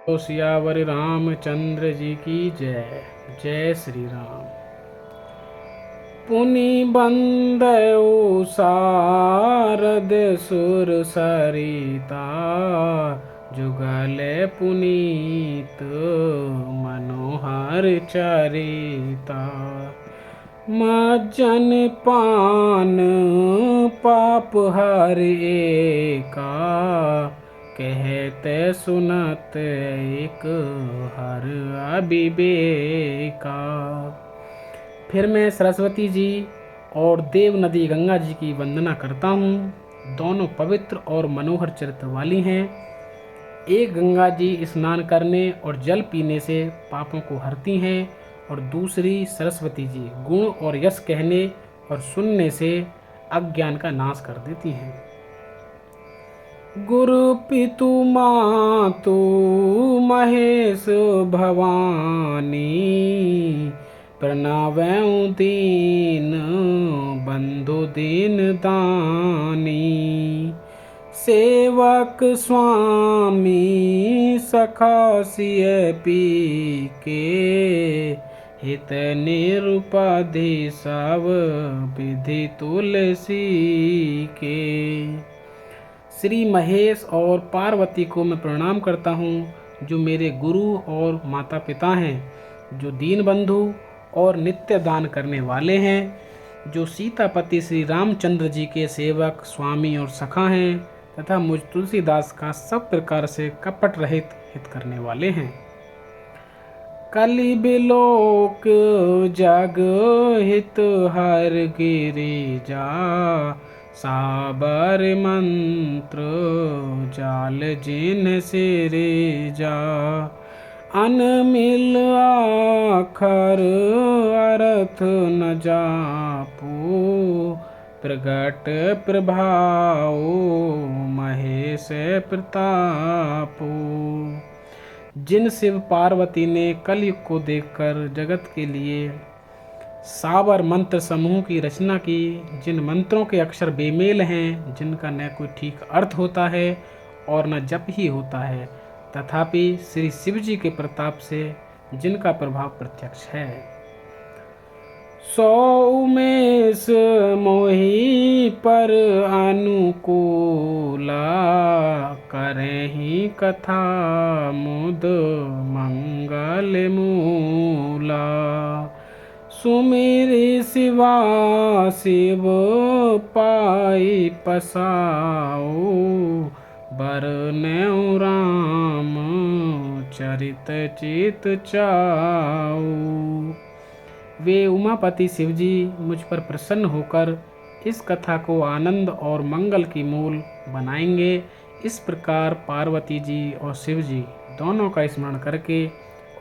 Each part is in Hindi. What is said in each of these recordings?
तो सियावर रामचंद्र जी की जय। जय श्री राम। पुनि बंदयो सारद सुर सरिता, जुगल पुनीत मनोहर चरिता। मज्जन पान पाप हर एका, कहते सुनत एक हर अविवेका। फिर मैं सरस्वती जी और देव नदी गंगा जी की वंदना करता हूँ। दोनों पवित्र और मनोहर चरित्र वाली हैं। एक गंगा जी स्नान करने और जल पीने से पापों को हरती हैं, और दूसरी सरस्वती जी गुण और यश कहने और सुनने से अज्ञान का नाश कर देती हैं। गुरु पितु मातु महेश भवानी, प्रणवं दीन बंधु दीन दानी। सेवक स्वामी सखा सिय पी के, हित निरुपधि सब विधि तुलसी के। श्री महेश और पार्वती को मैं प्रणाम करता हूँ, जो मेरे गुरु और माता पिता हैं, जो दीन बंधु और नित्य दान करने वाले हैं, जो सीतापति श्री रामचंद्र जी के सेवक स्वामी और सखा हैं, तथा मुझ तुलसीदास का सब प्रकार से कपट रहित हित करने वाले हैं। कलि बिलोक जग हित हर गिरिजा, साबर मंत्र जाल जिन सिरे जा। अनमिल आखर अर्थ न जापू, प्रगट प्रभाव महेश प्रतापो। जिन शिव पार्वती ने कलयुग को देखकर जगत के लिए सावर मंत्र समूह की रचना की, जिन मंत्रों के अक्षर बेमेल हैं, जिनका न कोई ठीक अर्थ होता है और न जप ही होता है, तथापि श्री शिव जी के प्रताप से जिनका प्रभाव प्रत्यक्ष है। सो उमेश मोहि पर अनुकूला, करें ही कथा मुद मंगल मूला। सुमिरि शिवा शिव पाई पसाओ, बरनेउ राम चरित चित चाऊ। वे उमापति शिवजी मुझ पर प्रसन्न होकर इस कथा को आनंद और मंगल की मूल बनाएंगे। इस प्रकार पार्वती जी और शिव जी दोनों का स्मरण करके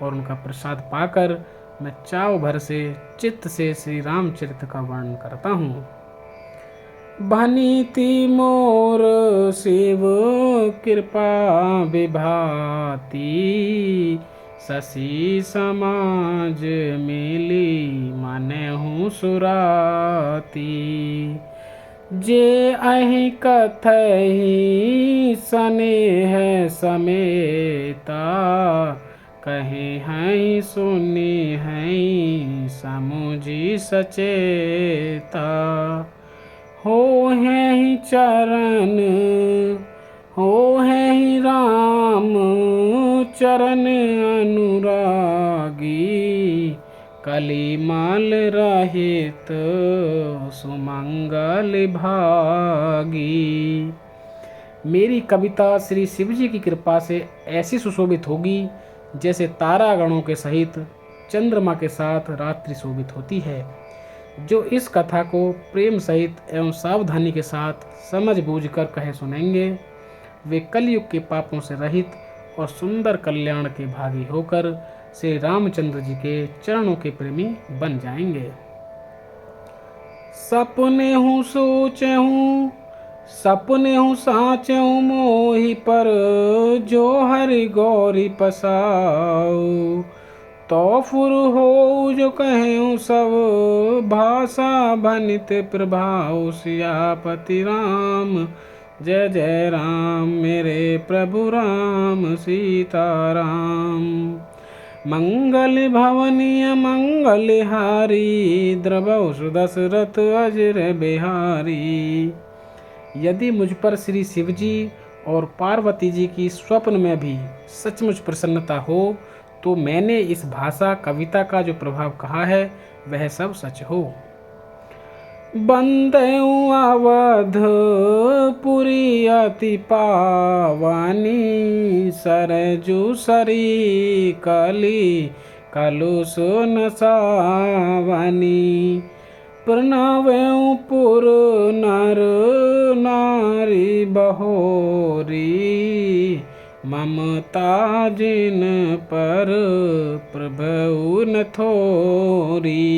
और उनका प्रसाद पाकर मैं चाव भर से चित्त से श्री रामचरित्र का वर्णन करता हूँ। भनीति मोर शिव कृपा विभाती, शशि समाज मिली मने हूँ सुराती। जे अहि कथहि स्नेह समेता, कहे हैं सुनी हैं समुझी सचेता। हो हैं चरण हो हैं राम चरण अनुरागी, कलिमाल रहित सुमंगल भागी। मेरी कविता श्री शिवजी की कृपा से ऐसी सुशोभित होगी जैसे तारागणों के सहित चंद्रमा के साथ रात्रि शोभित होती है। जो इस कथा को प्रेम सहित एवं सावधानी के साथ समझ बूझ कर कहे सुनेंगे, वे कलयुग के पापों से रहित और सुंदर कल्याण के भागी होकर श्री रामचंद्र जी के चरणों के प्रेमी बन जाएंगे। सपने हूँ सोचे हूँ सपने हूँ साचे हूँ मोहि पर, जो हरि गौरी पसाऊ। तो फुर हो जो कहें सब भाषा भनित प्रभाव, सियापति राम जय जय राम मेरे प्रभु राम सीताराम। मंगल भवनीय मंगलहारी द्रवौ सुदशरथ अजर बिहारी। यदि मुझ पर श्री शिवजी और पार्वती जी की स्वप्न में भी सचमुच प्रसन्नता हो तो मैंने इस भाषा कविता का जो प्रभाव कहा है वह सब सच हो। बंदेउ अवध पुरी अति पावानी सरजू सरी कली कलुष नसावानी। प्रणवेउ पुर नर नारी बहोरी ममता जिन पर प्रभु न थोरी।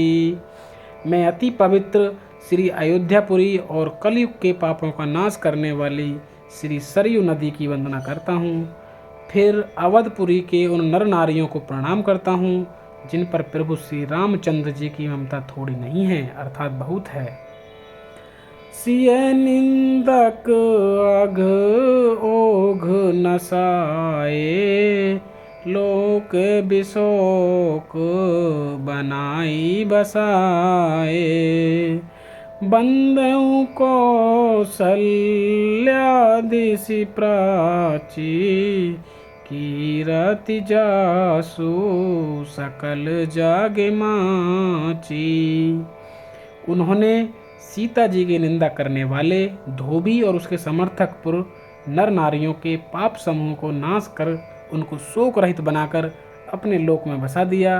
मैं अति पवित्र श्री अयोध्यापुरी और कलयुग के पापों का नाश करने वाली श्री सरयू नदी की वंदना करता हूँ। फिर अवधपुरी के उन नर नारियों को प्रणाम करता हूँ जिन पर प्रभु श्री रामचंद्र जी की ममता थोड़ी नहीं है अर्थात बहुत है। सिय निंदक अघ ओघ नसाए लोक बिशोक बनाई बसाए। बंदेउ कौसल्यादिशि प्राची कीरति जासु सकल जागे माची। उन्होंने सीता जी की निंदा करने वाले धोबी और उसके समर्थक पुर नर नारियों के पाप समूह को नाश कर उनको शोक रहित बनाकर अपने लोक में बसा दिया।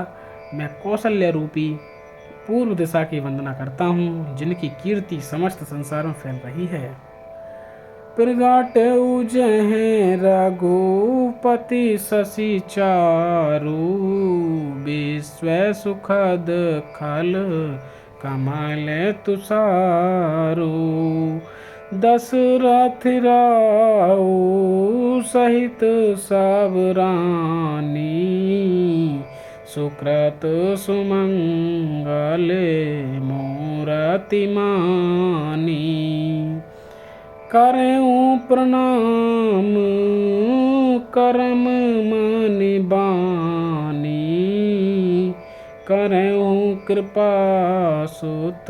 मैं कौशल्य रूपी पूर्व दिशा की वंदना करता हूँ जिनकी कीर्ति समस्त संसार में फैल रही है। प्रगाटेउ जहें रघुपति शशि चारु विश्व सुखद खल कमल तुषारु। दशरथ राउ सहित सब रानी सुकृत सुमंगल मूरति मानी। करें प्रणाम करम मानि बानी करें कृपा सुत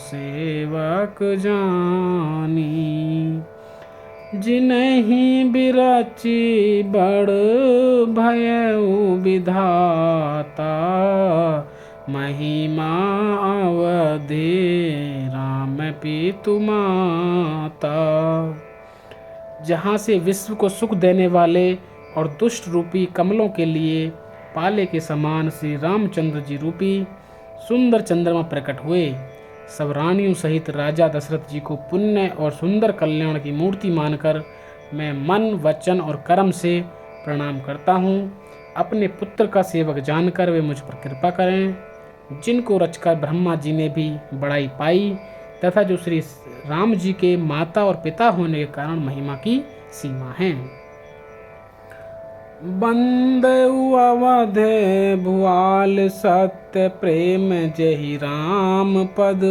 सेवक जानी। जिन्हि बिरचि बड़ भयउ विधाता महिमा अवधि राम पितु माता। जहाँ से विश्व को सुख देने वाले और दुष्ट रूपी कमलों के लिए पाले के समान श्री रामचंद्र जी रूपी सुंदर चंद्रमा प्रकट हुए। सब रानियों सहित राजा दशरथ जी को पुण्य और सुंदर कल्याण की मूर्ति मानकर मैं मन वचन और कर्म से प्रणाम करता हूँ। अपने पुत्र का सेवक जानकर वे मुझ पर कृपा करें, जिनको रचकर ब्रह्मा जी ने भी बड़ाई पाई तथा जो श्री राम जी के माता और पिता होने के कारण महिमा की सीमा है। बंदेउ अवध भुआल सत्य प्रेम जहि राम पद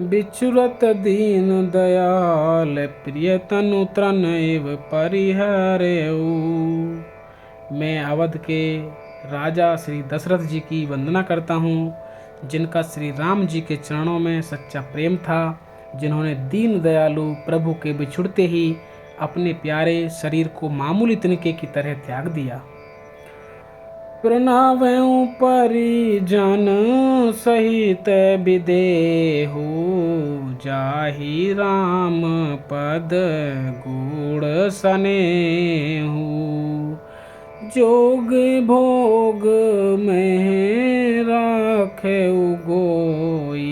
बिछुरत दीन दयाल प्रिय तनु त्रन एव परिहरेउ। मैं अवध के राजा श्री दशरथ जी की वंदना करता हूँ जिनका श्री राम जी के चरणों में सच्चा प्रेम था, जिन्होंने दीन दयालु प्रभु के बिछुड़ते ही अपने प्यारे शरीर को मामूली तिनके की तरह त्याग दिया। प्रणवेउ परिजन सहित विदेहु जाहि राम पद गुण सनेहु। जोग भोग में राखेउ गोई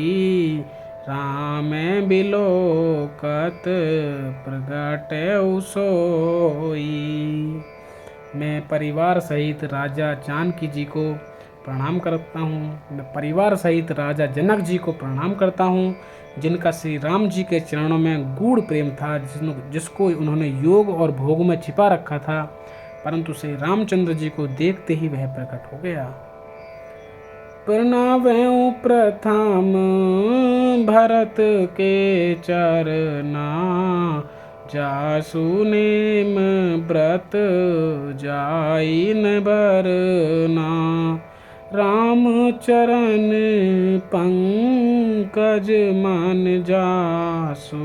राम बिलोकत प्रगटेउ सोई। मैं परिवार सहित राजा जानकी जी को प्रणाम करता हूँ। मैं परिवार सहित राजा जनक जी को प्रणाम करता हूँ जिनका श्री राम जी के चरणों में गूढ़ प्रेम था, जिसको उन्होंने योग और भोग में छिपा रखा था, परंतु श्री रामचंद्र जी को देखते ही वह प्रकट हो गया। प्रणावऊँ प्रथम भरत के चरना, जासु नेम व्रत जाई न बरना। राम चरण पंकज मन जासु,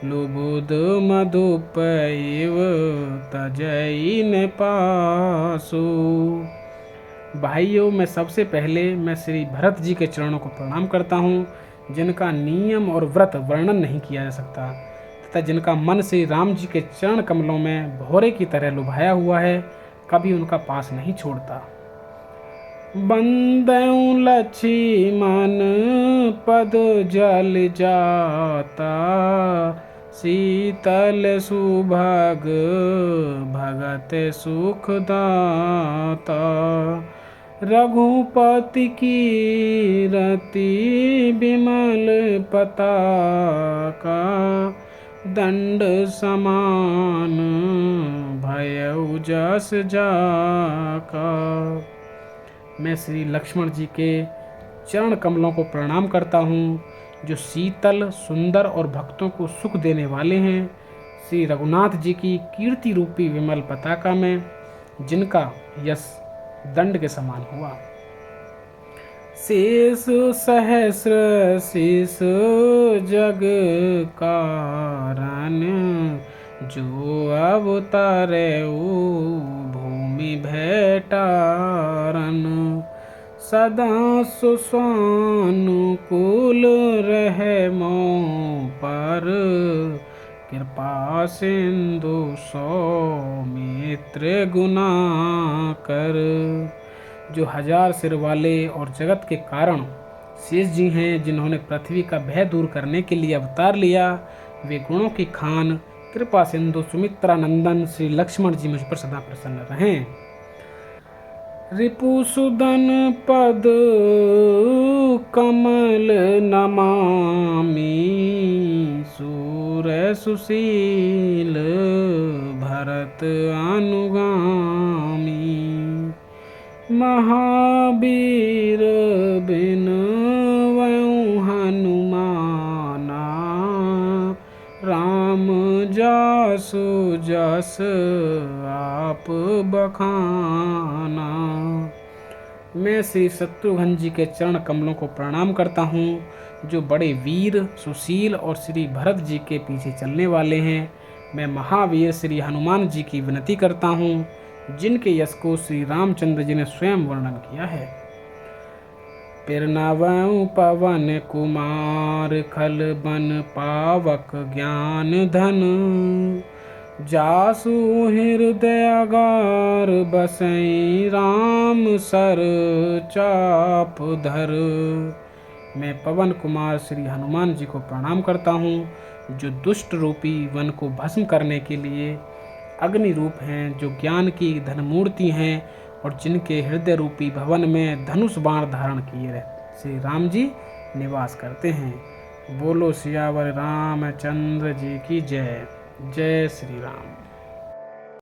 लुबुध मधुपैव तजई न पासु। भाइयों, मैं सबसे पहले मैं श्री भरत जी के चरणों को प्रणाम करता हूँ, जिनका नियम और व्रत वर्णन नहीं किया जा सकता तथा जिनका मन श्री राम जी के चरण कमलों में भौरे की तरह लुभाया हुआ है, कभी उनका पास नहीं छोड़ता। बंदऊँ लक्ष्मण पद जल जाता, शीतल सुभग भगत सुख दाता। रघुपति की रति विमल पताका, दंड समान भयउ जस जाका। मैं श्री लक्ष्मण जी के चरण कमलों को प्रणाम करता हूँ, जो शीतल, सुंदर और भक्तों को सुख देने वाले हैं। श्री रघुनाथ जी की कीर्ति रूपी विमल पताका में, जिनका यश दंड के समान हुआ। शेष सहस्र शीस जग कारण, जो अवतारे भूमि भेटारन। सदा सुसानुकूल रहे मों पर, कृपा सिंधु सौमित्र गुना कर। जो 1000 सिर वाले और जगत के कारण शेष जी हैं, जिन्होंने पृथ्वी का भय दूर करने के लिए अवतार लिया, वे गुणों की खान कृपा सिंधु सुमित्रा नंदन श्री लक्ष्मण जी मुझ पर सदा प्रसन्न रहें। रिपुसुदन पद कमल नमामि, सूर सुशील भरत अनुगामी। महावीर बिनवऊँ हनुमाना, राम जासु जस आप बखाना। मैं श्री शत्रुघ्न जी के चरण कमलों को प्रणाम करता हूँ, जो बड़े वीर, सुशील और श्री भरत जी के पीछे चलने वाले हैं। मैं महावीर श्री हनुमान जी की विनती करता हूँ, जिनके यश को श्री रामचंद्र जी ने स्वयं वर्णन किया है। पिरनवऊँ पवन कुमार, खल बन पावक ज्ञान धन। जासु हृदय अगार, बसई राम सर चाप धर। मैं पवन कुमार श्री हनुमान जी को प्रणाम करता हूँ, जो दुष्ट रूपी वन को भस्म करने के लिए अग्नि रूप हैं, जो ज्ञान की धनमूर्ति हैं और जिनके हृदय रूपी भवन में धनुष बाण धारण किए श्री राम जी निवास करते हैं। बोलो सियावर रामचंद्र जी की जय। जय श्री राम।